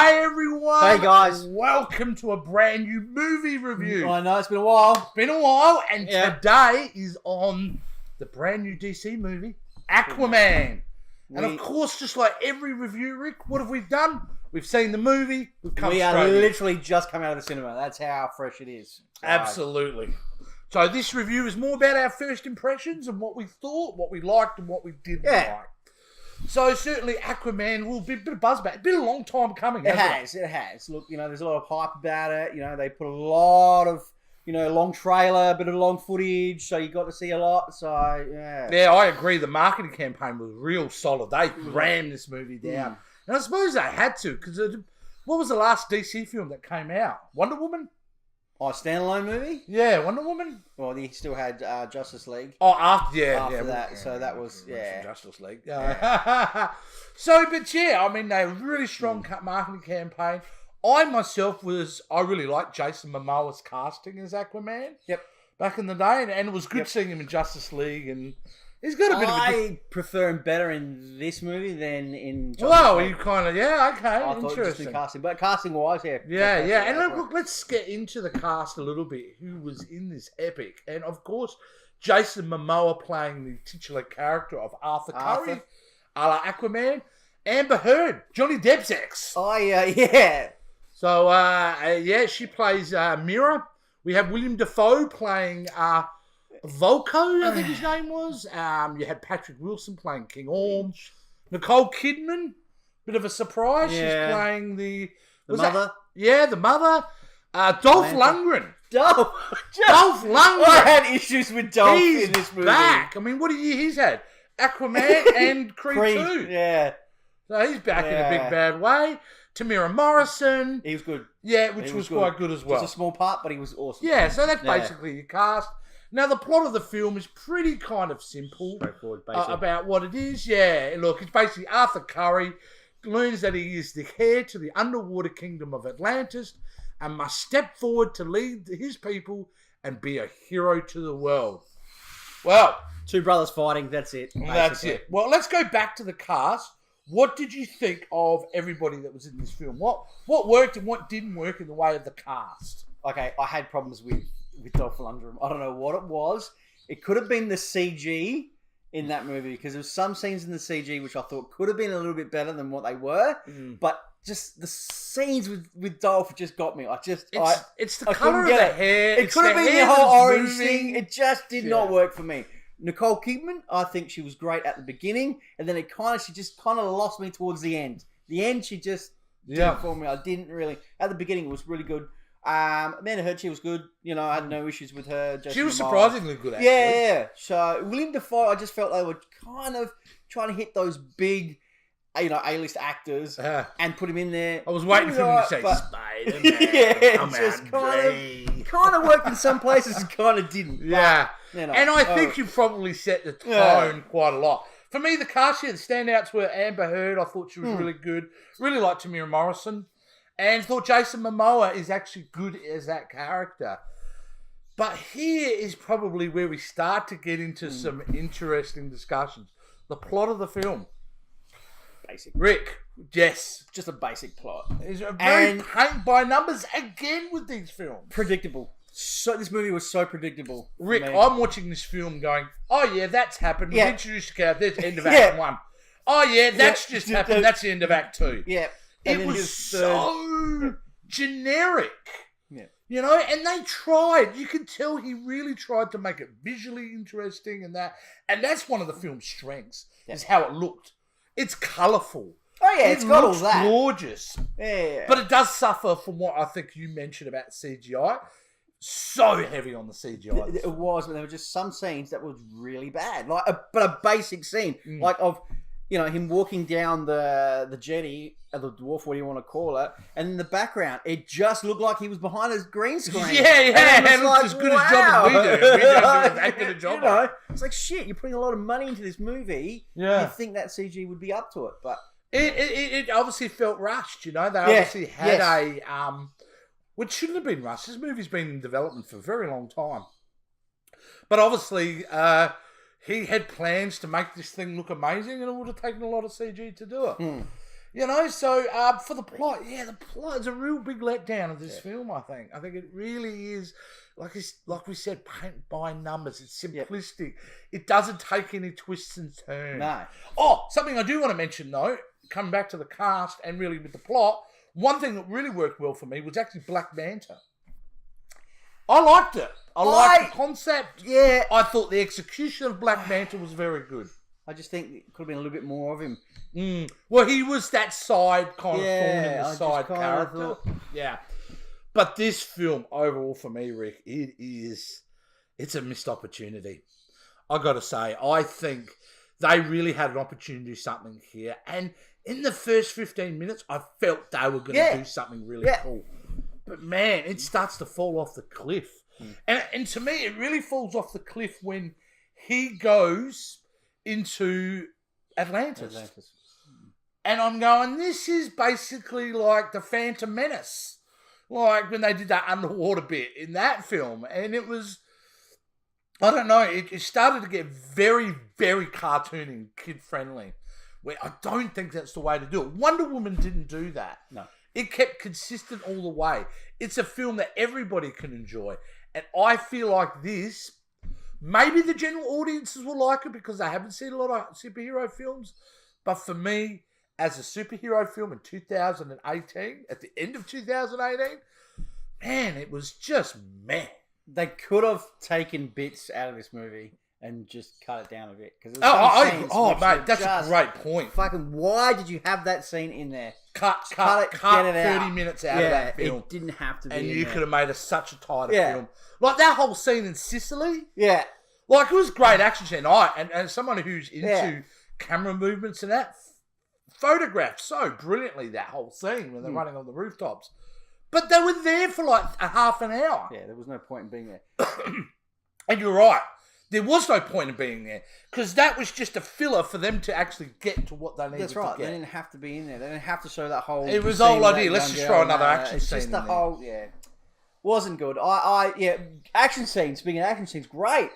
Hey everyone! Hey guys! Welcome to a brand new movie review. I know, it's been a while. It's been a while, and today is on the brand new DC movie, Aquaman. And of course, just like every review, Rick, what have we done? We've seen the movie. We are literally just come out of the cinema. That's how fresh it is. Absolutely. So this review is more about our first impressions and what we thought, what we liked, and what we didn't like. So certainly Aquaman will be a bit of buzz about it. It's been a long time coming, It has. Look, there's a lot of hype about it. They put a lot of, long trailer, a bit of long footage, so you got to see a lot. So, yeah. Yeah, I agree. The marketing campaign was real solid. They rammed this movie down. And I suppose they had to, because what was the last DC film that came out? Wonder Woman? Oh, a standalone movie? Yeah, Wonder Woman. Well, he still had Justice League. Oh, after that. So that was, Justice League. So, but yeah, I mean, they were really strong marketing campaign. I really liked Jason Momoa's casting as Aquaman. Yep. Back in the day, and it was good seeing him in Justice League, and he's got a bit of a... I prefer him better in this movie than in Justice League. You kind of, okay, I interesting. Thought casting, but casting-wise, Yeah. And look, let's get into the cast a little bit. Who was in this epic? And of course, Jason Momoa playing the titular character of Arthur Curry, a la Aquaman. Amber Heard, Johnny Depp's ex. Oh, yeah. So, she plays Mira. We have William Dafoe playing Volko, I think his name was. You had Patrick Wilson playing King Orm. Nicole Kidman, bit of a surprise. Yeah. She's playing the mother. The mother. Dolph Lundgren. Dolph Lundgren. I had issues with Dolph in this movie. He's back. I mean, what a year he's had. Aquaman and Creed 2. Yeah. So he's back in a big bad way. Tamira Morrison. He was good. Yeah, which was quite good as well. Just a small part, but he was awesome. Yeah, so that's basically your cast. Now, the plot of the film is pretty kind of simple. Straightforward, basically. About what it is. Yeah, look, it's basically Arthur Curry learns that he is the heir to the underwater kingdom of Atlantis and must step forward to lead his people and be a hero to the world. Well, two brothers fighting, that's it. Basically. That's it. Well, let's go back to the cast. What did you think of everybody that was in this film? What worked and what didn't work in the way of the cast? Okay, I had problems with Dolph Lundgren. I don't know what it was. It could have been the CG in that movie, because there was some scenes in the CG which I thought could have been a little bit better than what they were. But just the scenes with Dolph just got me. It's the colour of the hair. It could have been the whole orange thing. It just did not work for me. Nicole Kidman, I think she was great at the beginning, and then she just kind of lost me towards the end. The end, she just didn't for me. I didn't really. At the beginning, it was really good. Amanda Heard, she was good. I had no issues with her. She was surprisingly good, actually. Yeah. So William Dafoe, I just felt they were kind of trying to hit those big, A-list actors and put him in there. I was waiting for him to say Spider-Man. Just kind of worked in some places and kind of didn't. Yeah. And I think you probably set the tone quite a lot. For me, the cast here, the standouts were Amber Heard. I thought she was really good. Really liked Tamira Morrison. And thought Jason Momoa is actually good as that character. But here is probably where we start to get into some interesting discussions. The plot of the film. Basic. Rick, yes. Just a basic plot. It's very paint by numbers again with these films. Predictable. So this movie was so predictable. Rick, I'm watching this film going, oh yeah, that's happened. We've introduced the character. There's the end of Act 1. Oh yeah, that's just happened. That's the end of Act 2. Yeah. It was so generic. Yeah. And they tried. You could tell he really tried to make it visually interesting and that. And that's one of the film's strengths, is how it looked. It's colourful. Oh yeah, it's got all that. Gorgeous. Yeah. But it does suffer from what I think you mentioned about CGI. So heavy on the CGI. It was, but there were just some scenes that was really bad. But a basic scene, like of, him walking down the jetty, or the dwarf, what do you want to call it, and in the background, it just looked like he was behind a green screen. Yeah, and it looks as good a job as we do. We don't do that good a job. It's like, shit, you're putting a lot of money into this movie. Yeah. You'd think that CG would be up to it, but... It obviously felt rushed, They obviously had a... which shouldn't have been rushed. This movie's been in development for a very long time. But obviously, he had plans to make this thing look amazing, and it would have taken a lot of CG to do it. You know, so for the plot, the plot is a real big letdown of this film, I think. I think it really is, like we said, paint by numbers. It's simplistic. Yep. It doesn't take any twists and turns. No. Oh, something I do want to mention, though, coming back to the cast and really with the plot, one thing that really worked well for me was actually Black Manta. I liked it. I liked the concept. Yeah. I thought the execution of Black Manta was very good. I just think it could have been a little bit more of him. Well, he was that side kind of thorn in the side character. Yeah. But this film, overall for me, Rick, it's a missed opportunity. I got to say, I think they really had an opportunity to do something here. And in the first 15 minutes, I felt they were going to do something really cool. But man, it starts to fall off the cliff. And to me, it really falls off the cliff when he goes into Atlantis. And I'm going, this is basically like the Phantom Menace. Like when they did that underwater bit in that film. And it was, I don't know, it started to get very, very cartoony, kid-friendly. Where I don't think that's the way to do it. Wonder Woman didn't do that. No. It kept consistent all the way. It's a film that everybody can enjoy. And I feel like this, maybe the general audiences will like it because they haven't seen a lot of superhero films. But for me, as a superhero film in 2018, at the end of 2018, man, it was just meh. They could have taken bits out of this movie and just cut it down a bit. Mate, that's a great point. Fucking, why did you have that scene in there? Cut get it 30 out. minutes out of that film. It didn't have to be. And you could have made such a tighter film. Like that whole scene in Sicily. Yeah. Like it was great action scene. And someone who's into camera movements and that photographed so brilliantly that whole scene when they're running on the rooftops. But they were there for like a half an hour. Yeah, there was no point in being there. And you're right. There was no point in being there because that was just a filler for them to actually get to what they needed to get. That's right. They didn't have to be in there. They didn't have to show that whole... It was the whole idea. Let's just throw another action scene It's just the in whole... Yeah. Wasn't good. Action scenes. Speaking of action scenes, great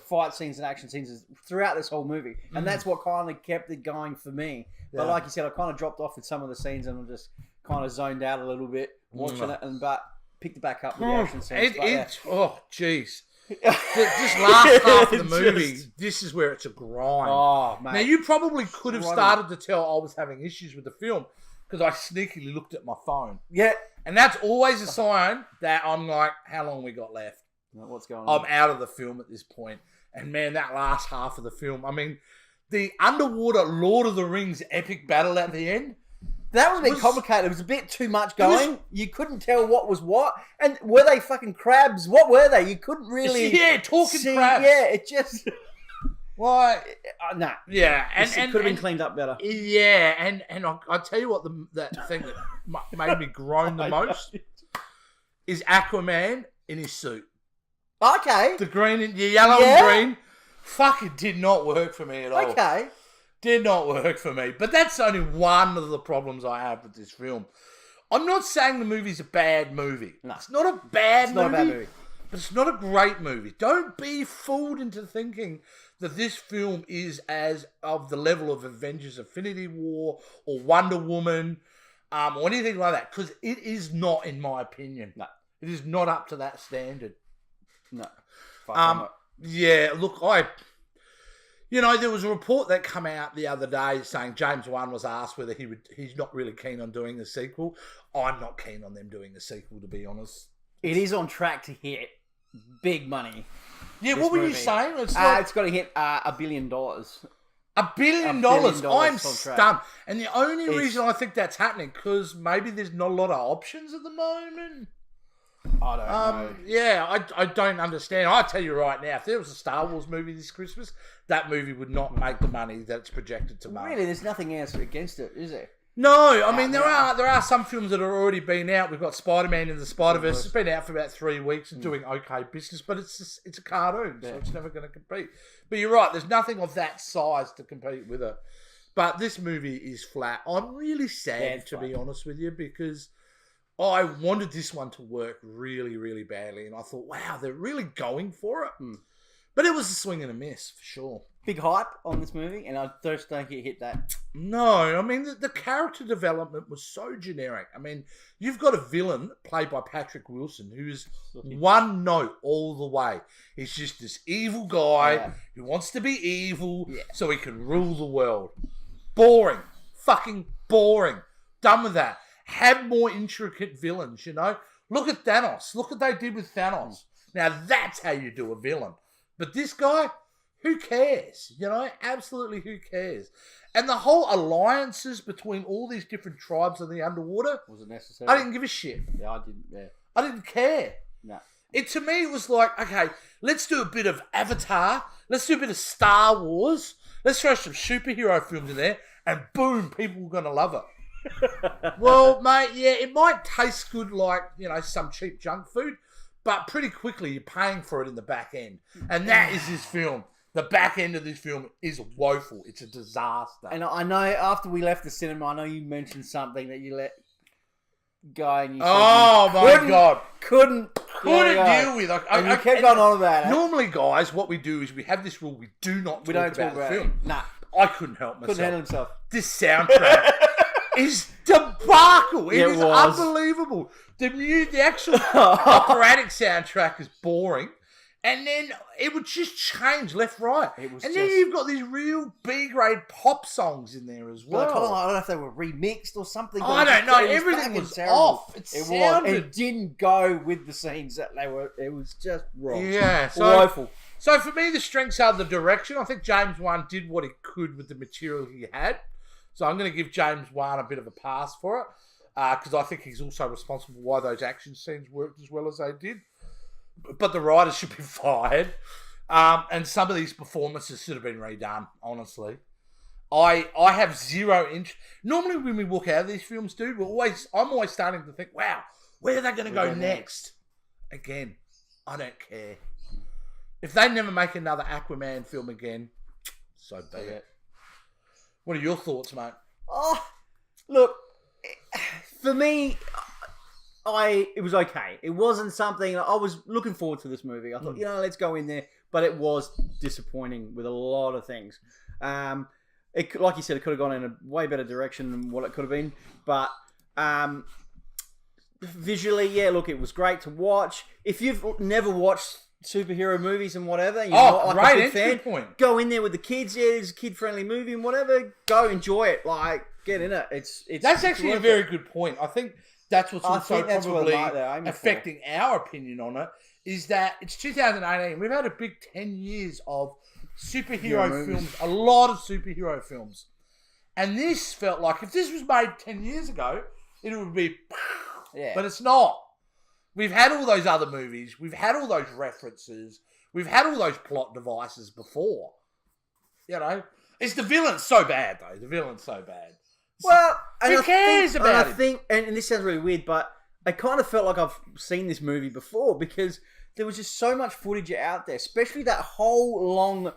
fight scenes and action scenes throughout this whole movie, and that's what kind of kept it going for me. But like you said, I kind of dropped off with some of the sces and I just kind of zoned out a little bit watching it, but picked it back up with the action scenes. Oh, jeez. Just last half of the movie, this is where it's a grind. Oh, mate. Now, you probably could have started to tell I was having issues with the film because I sneakily looked at my phone. Yeah. And that's always a sign that I'm like, how long we got left? What's going on? I'm out of the film at this point. And man, that last half of the film, I mean, the underwater Lord of the Rings epic battle at the end. That was a bit complicated. It was a bit too much going. You couldn't tell what was what. And were they fucking crabs? What were they? You couldn't really talking see. Crabs. Yeah, it just... Well, nah. Yeah. And it could have been cleaned up better. Yeah, and I'll tell you what, that thing that made me groan the most is Aquaman in his suit. Okay. The green and yellow and green. Fuck, it did not work for me at all. Okay. Did not work for me. But that's only one of the problems I have with this film. I'm not saying the movie's a bad movie. No. It's not a bad movie. But it's not a great movie. Don't be fooled into thinking that this film is as of the level of Avengers Infinity War or Wonder Woman or anything like that. Because it is not, in my opinion. No. It is not up to that standard. No. Yeah, look, there was a report that came out the other day saying James Wan was asked whether he's not really keen on doing a sequel. I'm not keen on them doing a sequel, to be honest. It is on track to hit big money. Yeah, what were you saying? It's got to hit $1 billion. $1 billion. I'm stunned. And the only reason I think that's happening because maybe there's not a lot of options at the moment. I don't know. Yeah, I don't understand. I'll tell you right now, if there was a Star Wars movie this Christmas, that movie would not make the money that it's projected to make. Really, there's nothing else against it, is there? No, I mean, there are some films that have already been out. We've got Spider-Man in the Spider-Verse. It's been out for about 3 weeks and doing okay business, but it's a cartoon, so it's never going to compete. But you're right, there's nothing of that size to compete with it. But this movie is flat. I'm really sad, to be honest with you, because I wanted this one to work really, really badly, and I thought, wow, they're really going for it. But it was a swing and a miss, for sure. big hype on this movie, and I just don't think it hit that. No, I mean, the character development was so generic. I mean, you've got a villain played by Patrick Wilson who is one note all the way. He's just this evil guy who wants to be evil so he can rule the world. Boring. Fucking boring. Done with that. Have more intricate villains, you know? Look at Thanos. Look what they did with Thanos. Now, that's how you do a villain. But this guy, who cares? You know, absolutely who cares? And the whole alliances between all these different tribes in the underwater, Was it necessary? I didn't give a shit. Yeah, I didn't. Yeah. I didn't care. No. To me, it was like, okay, let's do a bit of Avatar. Let's do a bit of Star Wars. Let's throw some superhero films in there. And boom, people are going to love it. Well, mate, yeah, it might taste good like, you know, some cheap junk food. But pretty quickly, you're paying for it in the back end. And that is this film. The back end of this film is woeful. It's a disaster. And I know after we left the cinema, I know you mentioned something that you let go and you said my God. Couldn't deal with it. And you kept going on about it. Normally, guys, what we do is we have this rule. We do not talk about the film. Nah. I couldn't help myself. Couldn't handle himself. This soundtrack is debacle. It is unbelievable. The actual operatic soundtrack is boring. And then it would just change left, right. Then you've got these real B-grade pop songs in there as well. I don't know if they were remixed or something. I don't know. Everything was off. It didn't go with the scenes that they were. It was just wrong. Yeah. Woeful. So for me, the strengths are the direction. I think James Wan did what he could with the material he had. So I'm going to give James Wan a bit of a pass for it. Because I think he's also responsible for why those action scenes worked as well as they did. But the writers should be fired. And some of these performances should have been redone, honestly. I have zero interest. Normally when we walk out of these films, dude, I'm always starting to think, wow, where are they going to go next? Again, I don't care. If they never make another Aquaman film again, so be it. What are your thoughts, mate? Oh, look, for me, it was okay. It wasn't something I was looking forward to this movie. I thought, let's go in there, but it was disappointing with a lot of things. Like you said, it could have gone in a way better direction than what it could have been. But visually, yeah, look, it was great to watch. If you've never watched superhero movies and whatever, you're not like a big fan, point. Go in there with the kids. Yeah, it's a kid-friendly movie and whatever. Go enjoy it. Like, get in it. It's that's actually a very good point. I think that's what's also probably affecting our opinion on it, is that it's 2018. We've had a big 10 years of superhero films, a lot of superhero films. And this felt like, if this was made 10 years ago, it would be... Yeah. But it's not. We've had all those other movies. We've had all those references. We've had all those plot devices before. You know? It's the villain's so bad, though. The villain's so bad. Well, who cares about it? I think, and this sounds really weird, but I kind of felt like I've seen this movie before because there was just so much footage out there, especially that whole long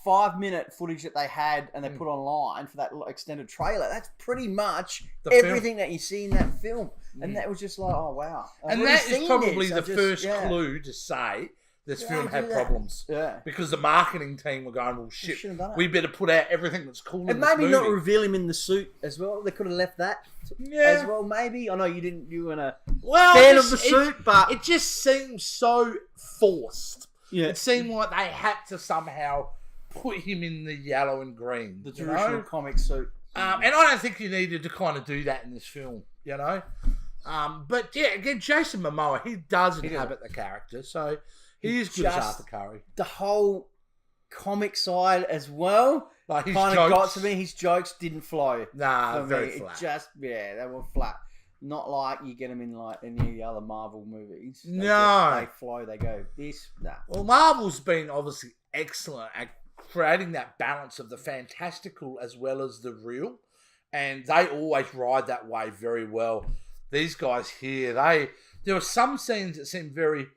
5-minute footage that they had and they put online for that extended trailer. That's pretty much everything that you see in that film. And that was just like, oh, wow. And that is probably the first clue to say this film had problems. Yeah. Because the marketing team were going, well, shit, we better put out everything that's cool in this maybe movie. not reveal him in the suit as well. They could have left that as well, maybe. I know you weren't a fan of the suit, but... It just seems so forced. Yeah. It seemed like they had to somehow put him in the yellow and green. The traditional comic suit. And I don't think you needed to kind of do that in this film, you know? But yeah, again, Jason Momoa, he does inhabit the character, so he is good as Arthur Curry. The whole comic side as well, like kind of got to me. His jokes didn't flow. Nah, very flat. They were flat. Not like you get them in like any of the other Marvel movies. They flow. They go that. Well, Marvel's been obviously excellent at creating that balance of the fantastical as well as the real, and they always ride that wave very well. These guys here, there were some scenes that seemed very...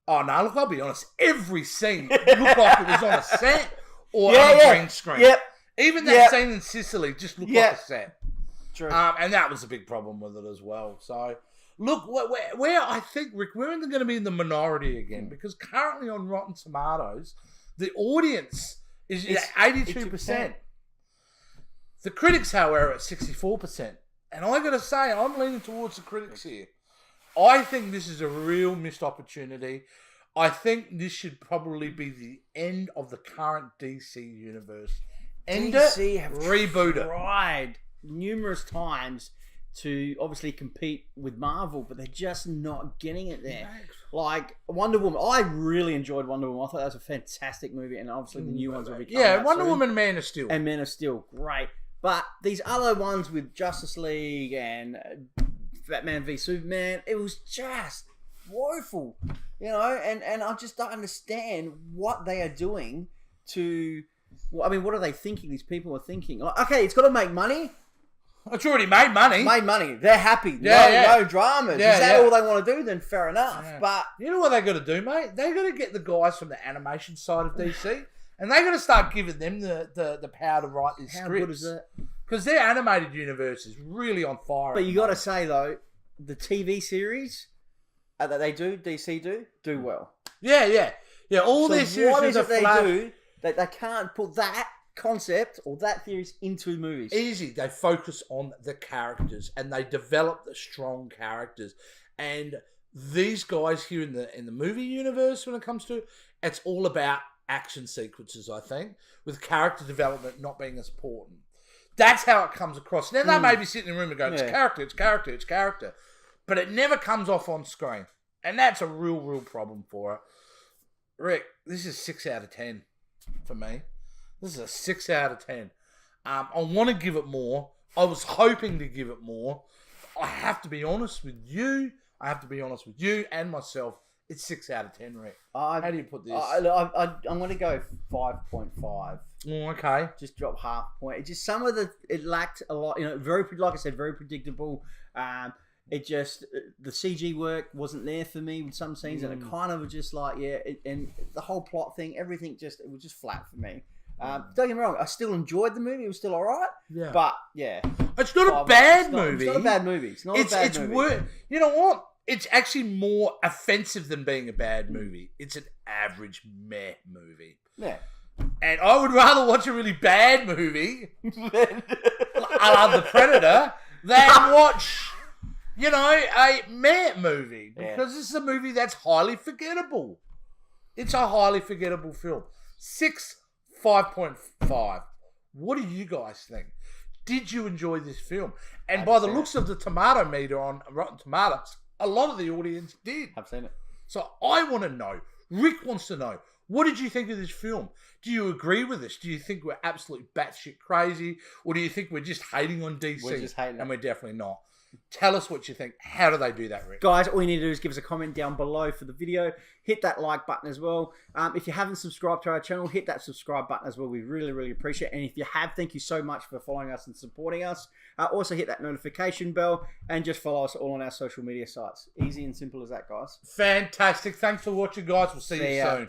Oh, no, look, I'll be honest. Every scene looked like it was on a set or on a green screen. Yep. Even that scene in Sicily just looked like a set. True. And that was a big problem with it as well. So, look, where I think, Rick, we're going to be in the minority again because currently on Rotten Tomatoes, the audience is at 82%. The critics, however, at 64%. And I got to say, I'm leaning towards the critics here. I think this is a real missed opportunity. I think this should probably be the end of the current DC universe. DC have reboot it. Tried numerous times to obviously compete with Marvel, but they're just not getting it there. Like Wonder Woman, I really enjoyed Wonder Woman. I thought that was a fantastic movie, and obviously the new ones will be coming out Wonder soon. Woman, Man of Steel, and Man of Steel, great. But these other ones with Justice League and Batman v Superman, it was just woeful, you know. And I just don't understand what they are doing to. Well, I mean, what are they thinking? These people are thinking, like, okay, it's got to make money. It's already made money. They're happy. No dramas. Is that all they want to do? Then fair enough. Yeah. But you know what they got to do, mate? They got to get the guys from the animation side of DC, and they got to start giving them the power to write these scripts. How good is that? Because their animated universe is really on fire. But you got to say though, the TV series that they do, DC do well. Yeah. All their series what is it they do that they can't put that concept or that theories into movies? Easy. They focus on the characters and they develop the strong characters. And these guys here in the movie universe, when it comes to it, it's all about action sequences, I think, with character development not being as important. That's how it comes across. Now, they may be sitting in the room and going, it's character. But it never comes off on screen. And that's a real problem for it. Rick, this is 6 out of 10 for me. This is a 6 out of 10. I want to give it more. I was hoping to give it more. I have to be honest with you. And myself. It's 6 out of 10, Rick. How do you put this? I'm going to go 5.5. Oh, okay. Just drop half point. It just it lacked a lot. You know, like I said, very predictable. It just the CG work wasn't there for me with some scenes, and it kind of was just like and the whole plot thing, everything it was just flat for me. Don't get me wrong, I still enjoyed the movie. It was still all right. Yeah. But it's not a bad movie. It's not a bad movie. It's not a bad movie. You know what? It's actually more offensive than being a bad movie. It's an average meh movie. Yeah. And I would rather watch a really bad movie, I love The Predator, than watch, a meh movie. Because this is a movie that's highly forgettable. It's a highly forgettable film. 5.5. What do you guys think? Did you enjoy this film? And by the looks of the tomato meter on Rotten Tomatoes, a lot of the audience did. I've seen it. So I want to know. Rick wants to know. What did you think of this film? Do you agree with us? Do you think we're absolutely batshit crazy? Or do you think we're just hating on DC? We're just hating. And we're definitely not. Tell us what you think. How do they do that, Rick? Guys, all you need to do is give us a comment down below for the video. Hit that like button as well. If you haven't subscribed to our channel, hit that subscribe button as well. We really appreciate it. And if you have, thank you so much for following us and supporting us. Also hit that notification bell and just follow us all on our social media sites. Easy and simple as that, guys. Fantastic. Thanks for watching, guys. We'll see you soon.